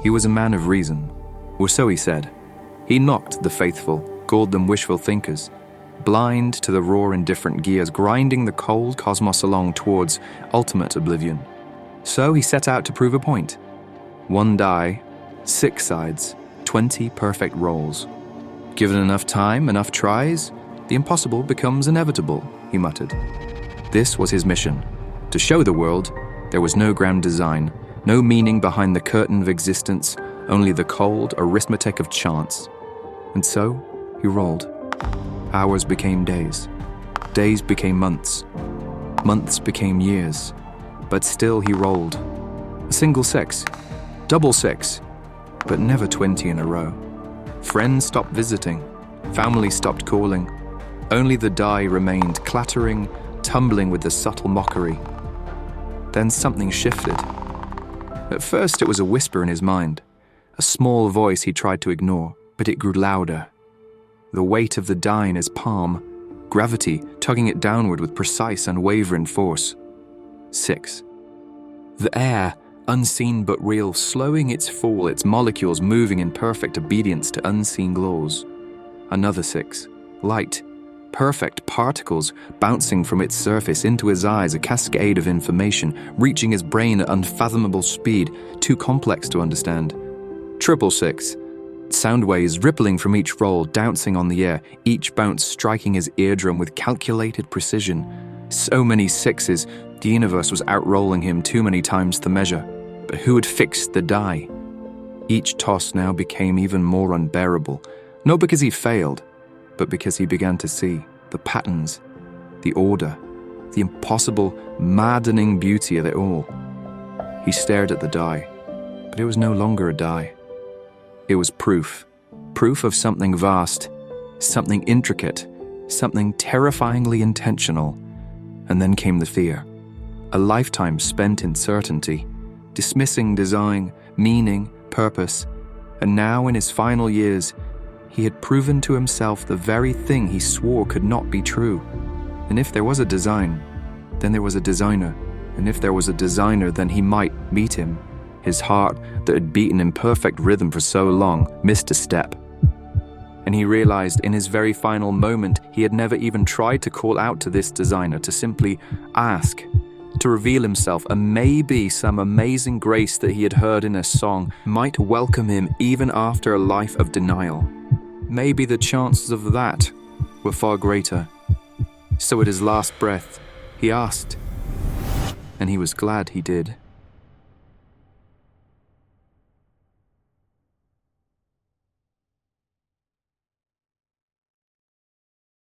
He was a man of reason, or so he said. He mocked the faithful, called them wishful thinkers, blind to the raw indifferent gears grinding the cold cosmos along towards ultimate oblivion. So he set out to prove a point. One die, 6 sides, 20 perfect rolls. Given enough time, enough tries, the impossible becomes inevitable, he muttered. This was his mission, to show the world there was no grand design, no meaning behind the curtain of existence, only the cold arithmetic of chance. And so he rolled. Hours became days. Days became months. Months became years. But still he rolled. A single 6, double 6, but never 20 in a row. Friends stopped visiting. Family stopped calling. Only the die remained, clattering, tumbling with the subtle mockery. Then something shifted. At first it was a whisper in his mind, a small voice he tried to ignore, but it grew louder. The weight of the die in his palm, gravity tugging it downward with precise, unwavering force. 6. The air, unseen but real, slowing its fall, its molecules moving in perfect obedience to unseen laws. Another 6. Light, perfect particles bouncing from its surface into his eyes, a cascade of information, reaching his brain at unfathomable speed, too complex to understand. Triple 6. Sound waves rippling from each roll, dancing on the air, each bounce striking his eardrum with calculated precision. So many 6s, the universe was outrolling him too many times to measure. But who had fixed the die? Each toss now became even more unbearable, not because he failed, but because he began to see the patterns, the order, the impossible, maddening beauty of it all. He stared at the die, but it was no longer a die. It was proof of something vast, something intricate, something terrifyingly intentional. And then came the fear, a lifetime spent in certainty, dismissing design, meaning, purpose, and now in his final years, he had proven to himself the very thing he swore could not be true. And if there was a design, then there was a designer, and if there was a designer, then he might meet him. His heart, that had beaten in perfect rhythm for so long, missed a step. And he realized in his very final moment he had never even tried to call out to this designer, to simply ask, to reveal himself, and maybe some amazing grace that he had heard in a song might welcome him even after a life of denial. Maybe the chances of that were far greater. So at his last breath, he asked, and he was glad he did.